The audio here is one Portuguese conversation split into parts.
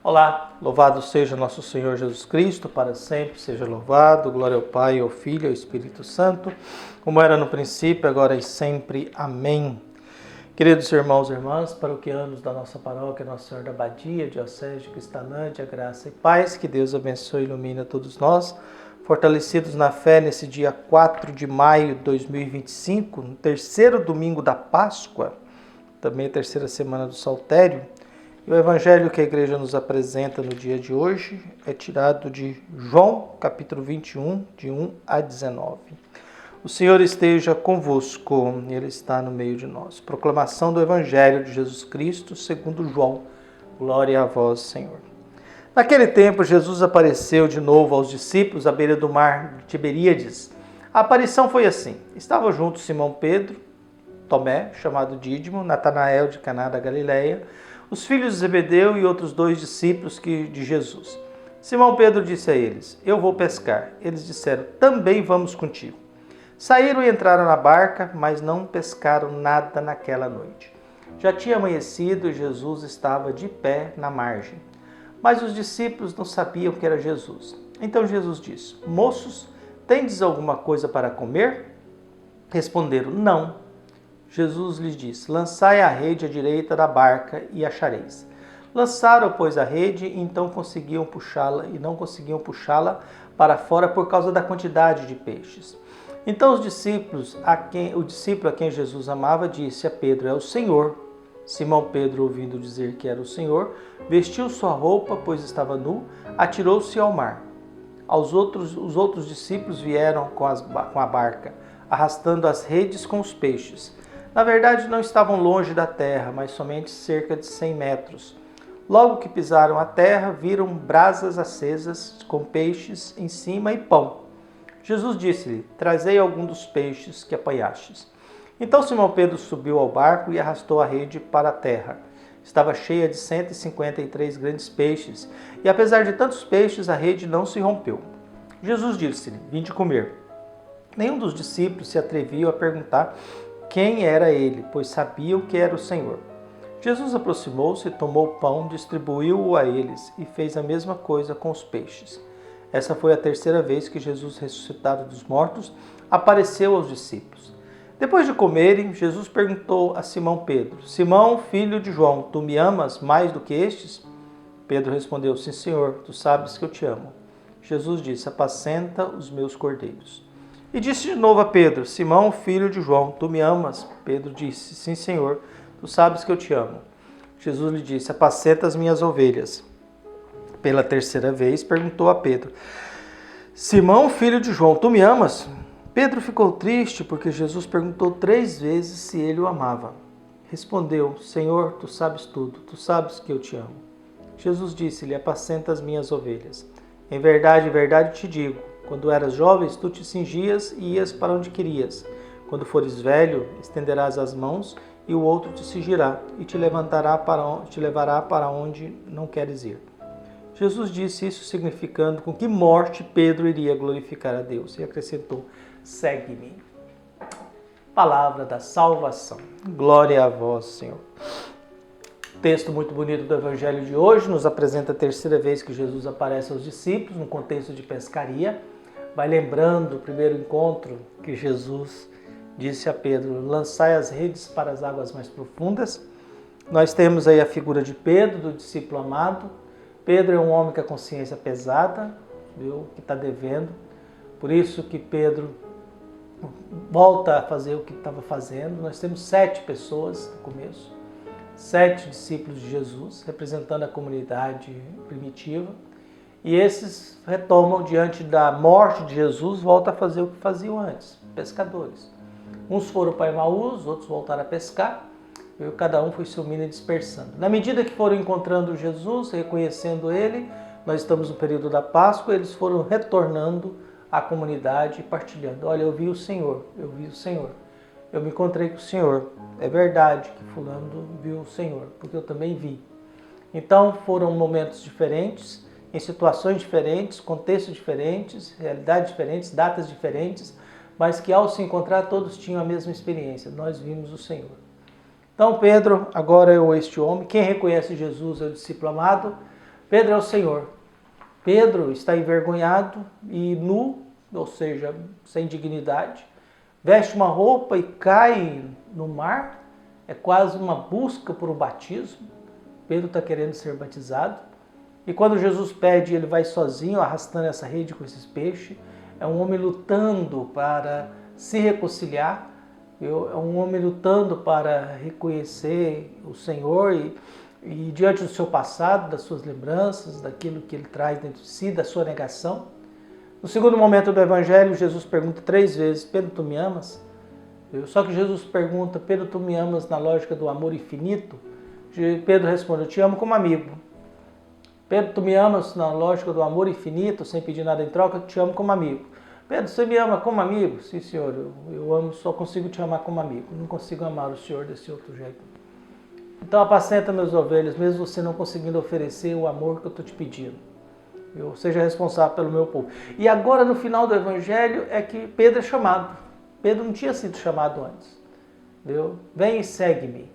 Olá, louvado seja nosso Senhor Jesus Cristo, para sempre seja louvado, glória ao Pai, ao Filho e ao Espírito Santo, como era no princípio, agora e sempre. Amém. Queridos irmãos e irmãs, paroquianos da nossa paróquia, Nossa Senhora da Abadia, Diocese de Cristalândia, graça e paz, que Deus abençoe e ilumine a todos nós, fortalecidos na fé nesse dia 4 de maio de 2025, no terceiro domingo da Páscoa, também a terceira semana do Saltério. E o evangelho que a igreja nos apresenta no dia de hoje é tirado de João, capítulo 21, de 1 a 19. O Senhor esteja convosco, Ele está no meio de nós. Proclamação do evangelho de Jesus Cristo, segundo João. Glória a vós, Senhor. Naquele tempo, Jesus apareceu de novo aos discípulos à beira do mar de Tiberíades. A aparição foi assim. Estava junto Simão Pedro, Tomé, chamado Dídimo, Natanael de Caná da Galileia, os filhos de Zebedeu e outros 2 discípulos de Jesus. Simão Pedro disse a eles: Eu vou pescar. Eles disseram: Também vamos contigo. Saíram e entraram na barca, mas não pescaram nada naquela noite. Já tinha amanhecido e Jesus estava de pé na margem. Mas os discípulos não sabiam que era Jesus. Então Jesus disse: Moços, tendes alguma coisa para comer? Responderam: Não. Jesus lhes disse: Lançai a rede à direita da barca e achareis. Lançaram, pois, a rede e então conseguiam puxá-la e não conseguiam puxá-la para fora por causa da quantidade de peixes. Então o discípulo a quem Jesus amava disse a Pedro: É o Senhor. Simão Pedro, ouvindo dizer que era o Senhor, vestiu sua roupa, pois estava nu, atirou-se ao mar. Os outros discípulos vieram com a barca, arrastando as redes com os peixes. Na verdade, não estavam longe da terra, mas somente cerca de 100 metros. Logo que pisaram a terra, viram brasas acesas com peixes em cima e pão. Jesus disse-lhe: Trazei algum dos peixes que apanhastes. Então Simão Pedro subiu ao barco e arrastou a rede para a terra. Estava cheia de 153 grandes peixes, e apesar de tantos peixes, a rede não se rompeu. Jesus disse-lhe: Vinde comer. Nenhum dos discípulos se atreviam a perguntar quem era ele, pois sabiam que era o Senhor. Jesus aproximou-se, tomou o pão, distribuiu-o a eles e fez a mesma coisa com os peixes. Essa foi a terceira vez que Jesus, ressuscitado dos mortos, apareceu aos discípulos. Depois de comerem, Jesus perguntou a Simão Pedro: Simão, filho de João, tu me amas mais do que estes? Pedro respondeu: Sim, Senhor, tu sabes que eu te amo. Jesus disse: Apacenta os meus cordeiros. E disse de novo a Pedro: Simão, filho de João, tu me amas? Pedro disse: Sim, Senhor, tu sabes que eu te amo. Jesus lhe disse: Apacenta as minhas ovelhas. Pela terceira vez perguntou a Pedro: Simão, filho de João, tu me amas? Pedro ficou triste porque Jesus perguntou 3 vezes se ele o amava. Respondeu: Senhor, tu sabes tudo, tu sabes que eu te amo. Jesus disse-lhe: Apacenta as minhas ovelhas. Em verdade te digo, quando eras jovem, tu te cingias e ias para onde querias. Quando fores velho, estenderás as mãos e o outro te cingirá e te levará para onde não queres ir. Jesus disse isso significando com que morte Pedro iria glorificar a Deus e acrescentou: Segue-me. Palavra da salvação. Glória a vós, Senhor. Texto muito bonito do Evangelho de hoje nos apresenta a terceira vez que Jesus aparece aos discípulos no contexto de pescaria. Vai lembrando o primeiro encontro que Jesus disse a Pedro: lançai as redes para as águas mais profundas. Nós temos aí a figura de Pedro, do discípulo amado. Pedro é um homem com a consciência pesada, viu, que está devendo. Por isso que Pedro volta a fazer o que estava fazendo. Nós temos 7 pessoas no começo, 7 discípulos de Jesus, representando a comunidade primitiva. E esses retomam diante da morte de Jesus, voltam a fazer o que faziam antes, pescadores. Uns foram para Emaús, outros voltaram a pescar, e cada um foi sumindo e dispersando. Na medida que foram encontrando Jesus, reconhecendo Ele, nós estamos no período da Páscoa, eles foram retornando à comunidade e partilhando. Olha, eu vi o Senhor, eu me encontrei com o Senhor. É verdade que fulano viu o Senhor, porque eu também vi. Então foram momentos diferentes, em situações diferentes, contextos diferentes, realidades diferentes, datas diferentes, mas que ao se encontrar todos tinham a mesma experiência. Nós vimos o Senhor. Então Pedro agora é este homem. Quem reconhece Jesus é o discípulo amado. Pedro é o Senhor. Pedro está envergonhado e nu, ou seja, sem dignidade, veste uma roupa e cai no mar. É quase uma busca por um batismo. Pedro está querendo ser batizado. E quando Jesus pede, ele vai sozinho, arrastando essa rede com esses peixes. É um homem lutando para se reconciliar. É um homem lutando para reconhecer o Senhor e diante do seu passado, das suas lembranças, daquilo que ele traz dentro de si, da sua negação. No segundo momento do Evangelho, Jesus pergunta 3 vezes, Pedro, tu me amas? Só que Jesus pergunta, Pedro, tu me amas na lógica do amor infinito? Pedro responde, eu te amo como amigo. Pedro, tu me amas na lógica do amor infinito, sem pedir nada em troca, eu te amo como amigo. Pedro, você me ama como amigo? Sim, Senhor, eu amo, só consigo te amar como amigo. Não consigo amar o Senhor desse outro jeito. Então apacenta meus ovelhas, mesmo você não conseguindo oferecer o amor que eu estou te pedindo. Eu seja responsável pelo meu povo. E agora no final do Evangelho é que Pedro é chamado. Pedro não tinha sido chamado antes. Entendeu? Vem e segue-me.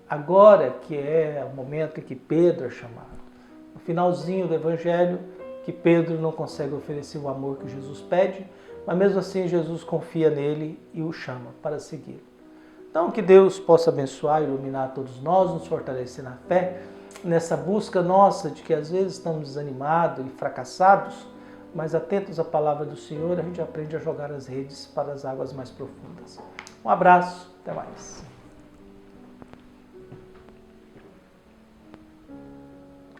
Agora que é o momento em que Pedro é chamado. No finalzinho do Evangelho, que Pedro não consegue oferecer o amor que Jesus pede, mas mesmo assim Jesus confia nele e o chama para segui-lo. Então que Deus possa abençoar e iluminar todos nós, nos fortalecer na fé, nessa busca nossa de que às vezes estamos desanimados e fracassados, mas atentos à palavra do Senhor, a gente aprende a jogar as redes para as águas mais profundas. Um abraço, até mais.